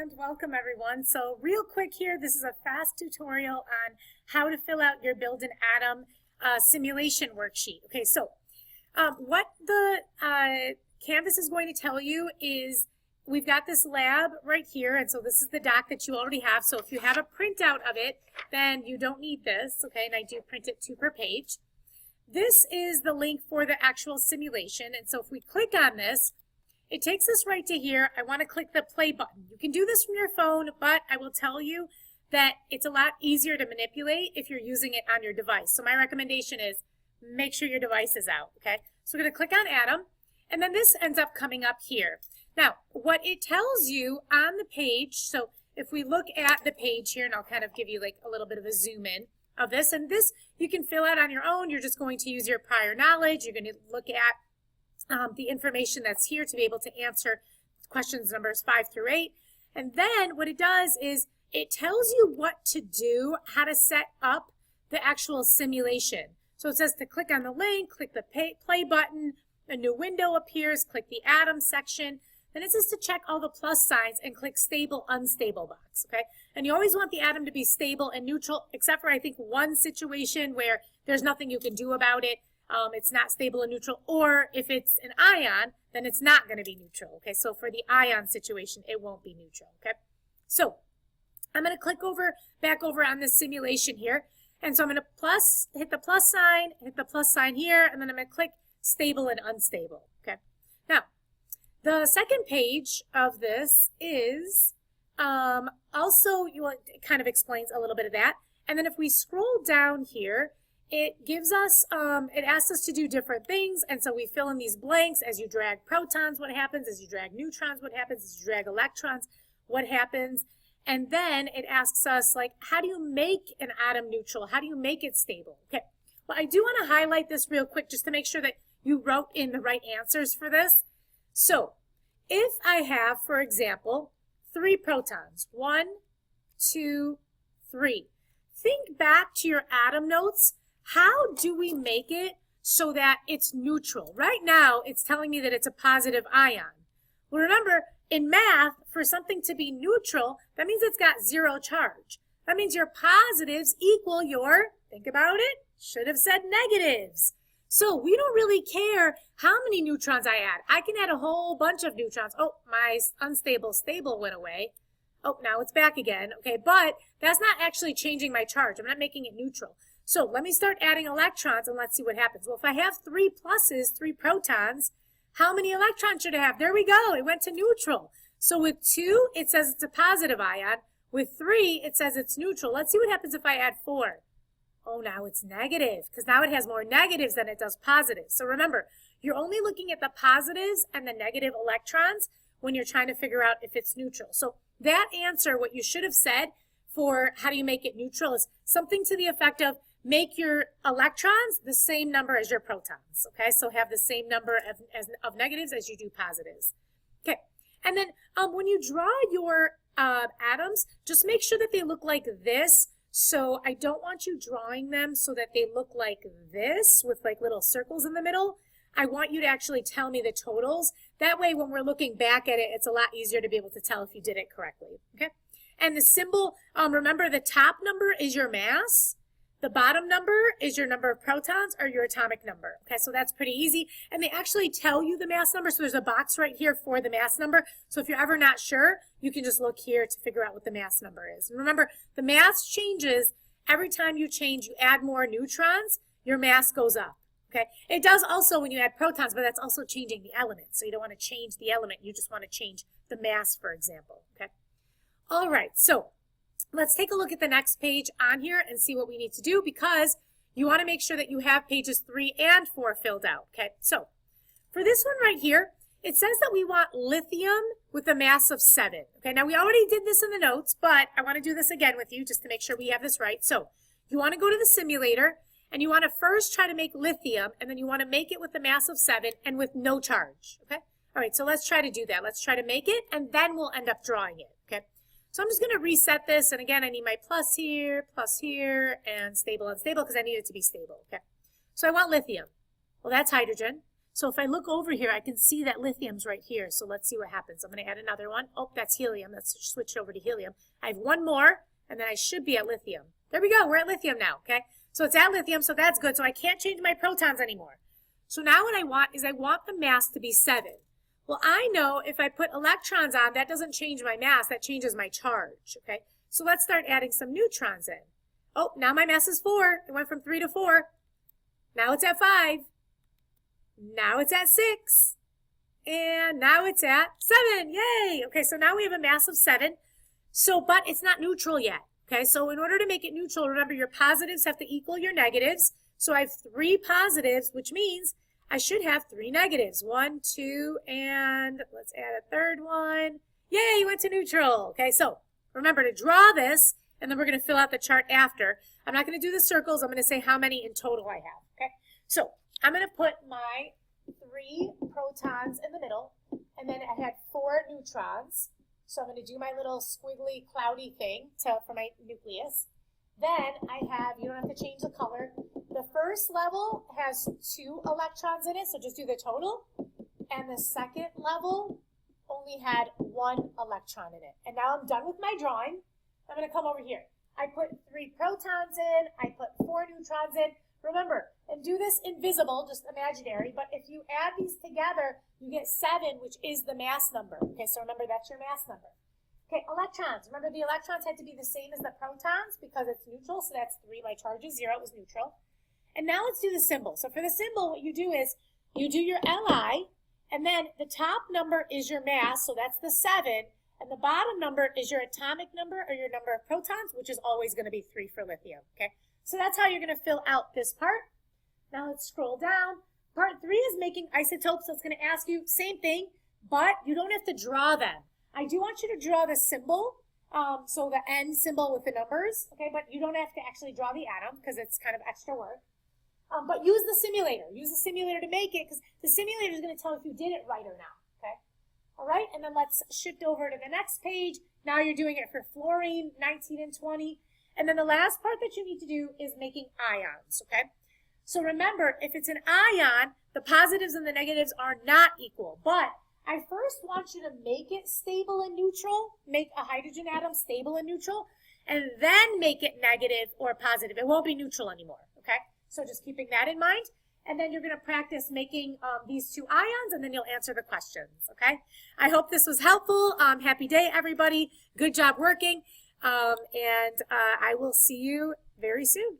and welcome everyone. So real quick here, this is a fast tutorial on how to fill out your Build an Atom simulation worksheet. Okay, so what the Canvas is going to tell you is we've got this lab right here, and so this is the doc that you already have. So if you have a printout of it, then you don't need this, okay, and I do print it 2 per page. This is the link for the actual simulation, and so if we click on this, it takes us right to here. I want to click the play button. You can do this from your phone, but I will tell you that it's a lot easier to manipulate if you're using it on your device. So my recommendation is make sure your device is out, okay? So we're going to click on Atom, and then this ends up coming up here. Now, what it tells you on the page, so if we look at the page here, and I'll kind of give you like a little bit of a zoom in of this, and this you can fill out on your own. You're just going to use your prior knowledge. You're going to look at the information that's here to be able to answer questions numbers 5 through 8. And then what it does is it tells you what to do, how to set up the actual simulation. So it says to click on the link, click the play button, a new window appears, click the Atom section. Then it says to check all the plus signs and click stable, unstable box, okay? And you always want the atom to be stable and neutral, except for I think one situation where there's nothing you can do about it. It's not stable and neutral, or if it's an ion, then it's not going to be neutral, okay? So for the ion situation, it won't be neutral, okay? So I'm going to click back over on this simulation here, and so I'm going to hit the plus sign here, and then I'm going to click stable and unstable, okay? Now, the second page of this is also, it kind of explains a little bit of that, and then if we scroll down here, it gives us, it asks us to do different things, and so we fill in these blanks. As you drag protons, what happens? As you drag neutrons, what happens? As you drag electrons, what happens? And then it asks us, like, how do you make an atom neutral? How do you make it stable? Okay, well, I do want to highlight this real quick just to make sure that you wrote in the right answers for this. So, if I have, for example, 3 protons, 1, 2, 3, think back to your atom notes. How do we make it so that it's neutral? Right now, it's telling me that it's a positive ion. Well, remember, in math, for something to be neutral, that means it's got 0 charge. That means your positives equal your, think about it, should have said negatives. So we don't really care how many neutrons I add. I can add a whole bunch of neutrons. Oh, my unstable stable went away. Oh, now it's back again. Okay, but that's not actually changing my charge. I'm not making it neutral. So let me start adding electrons and let's see what happens. Well, if I have 3 pluses, 3 protons, how many electrons should I have? There we go. It went to neutral. So with 2, it says it's a positive ion. With 3, it says it's neutral. Let's see what happens if I add 4. Oh, now it's negative because now it has more negatives than it does positives. So remember, you're only looking at the positives and the negative electrons when you're trying to figure out if it's neutral. So that answer, what you should have said for how do you make it neutral is something to the effect of make your electrons the same number as your protons, okay? So have the same number of negatives as you do positives. Okay, and then when you draw your atoms, just make sure that they look like this. So I don't want you drawing them so that they look like this with like little circles in the middle. I want you to actually tell me the totals. That way when we're looking back at it, it's a lot easier to be able to tell if you did it correctly, okay? And the symbol, remember the top number is your mass. The bottom number is your number of protons or your atomic number. Okay, so that's pretty easy. And they actually tell you the mass number, so there's a box right here for the mass number. So if you're ever not sure, you can just look here to figure out what the mass number is. And remember, the mass changes every time you change, you add more neutrons, your mass goes up. Okay, it does also when you add protons, but that's also changing the element. So you don't want to change the element, you just want to change the mass, for example. Okay, all right, so let's take a look at the next page on here and see what we need to do because you want to make sure that you have pages 3 and 4 filled out, okay? So for this one right here, it says that we want lithium with a mass of 7. Okay, now we already did this in the notes, but I want to do this again with you just to make sure we have this right. So you want to go to the simulator and you want to first try to make lithium and then you want to make it with a mass of 7 and with no charge, okay? All right, so let's try to do that. Let's try to make it and then we'll end up drawing it, okay? So I'm just going to reset this, and again, I need my plus here, and stable, unstable, because I need it to be stable, okay? So I want lithium. Well, that's hydrogen. So if I look over here, I can see that lithium's right here. So let's see what happens. I'm going to add another one. Oh, that's helium. Let's switch over to helium. I have one more, and then I should be at lithium. There we go. We're at lithium now, okay? So it's at lithium, so that's good. So I can't change my protons anymore. So now what I want is I want the mass to be 7. Well, I know if I put electrons on, that doesn't change my mass. That changes my charge, okay? So let's start adding some neutrons in. Oh, now my mass is 4. It went from 3 to 4. Now it's at 5. Now it's at 6. And now it's at 7. Yay! Okay, so now we have a mass of 7. So, but it's not neutral yet. Okay, so in order to make it neutral, remember your positives have to equal your negatives. So I have 3 positives, which means I should have 3 negatives. 1, 2, and let's add a third one. Yay, you went to neutral. Okay, so remember to draw this, and then we're going to fill out the chart after. I'm not going to do the circles. I'm going to say how many in total I have. Okay, so I'm going to put my 3 protons in the middle, and then I had 4 neutrons. So I'm going to do my little squiggly, cloudy thing for my nucleus. Then I have, you don't have to change the color. The first level has 2 electrons in it, so just do the total. And the second level only had 1 electron in it. And now I'm done with my drawing. I'm going to come over here. I put 3 protons in, I put 4 neutrons in. Remember, and do this invisible, just imaginary, but if you add these together, you get 7, which is the mass number. Okay, so remember, that's your mass number. Okay, electrons. Remember, the electrons had to be the same as the protons because it's neutral, so that's 3. My charge is 0, it was neutral. And now let's do the symbol. So for the symbol, what you do is you do your Li, and then the top number is your mass, so that's the 7, and the bottom number is your atomic number or your number of protons, which is always going to be 3 for lithium. Okay, so that's how you're going to fill out this part. Now let's scroll down. Part 3 is making isotopes, so it's going to ask you same thing, but you don't have to draw them. I do want you to draw the symbol, so the N symbol with the numbers, okay, but you don't have to actually draw the atom because it's kind of extra work. But use the simulator. Use the simulator to make it because the simulator is going to tell if you did it right or not, okay? All right, and then let's shift over to the next page. Now you're doing it for fluorine, 19 and 20. And then the last part that you need to do is making ions, okay? So remember, if it's an ion, the positives and the negatives are not equal. But I first want you to make it stable and neutral, make a hydrogen atom stable and neutral, and then make it negative or positive. It won't be neutral anymore, okay? So just keeping that in mind. And then you're going to practice making these 2 ions, and then you'll answer the questions, okay? I hope this was helpful. Happy day, everybody. Good job working. And I will see you very soon.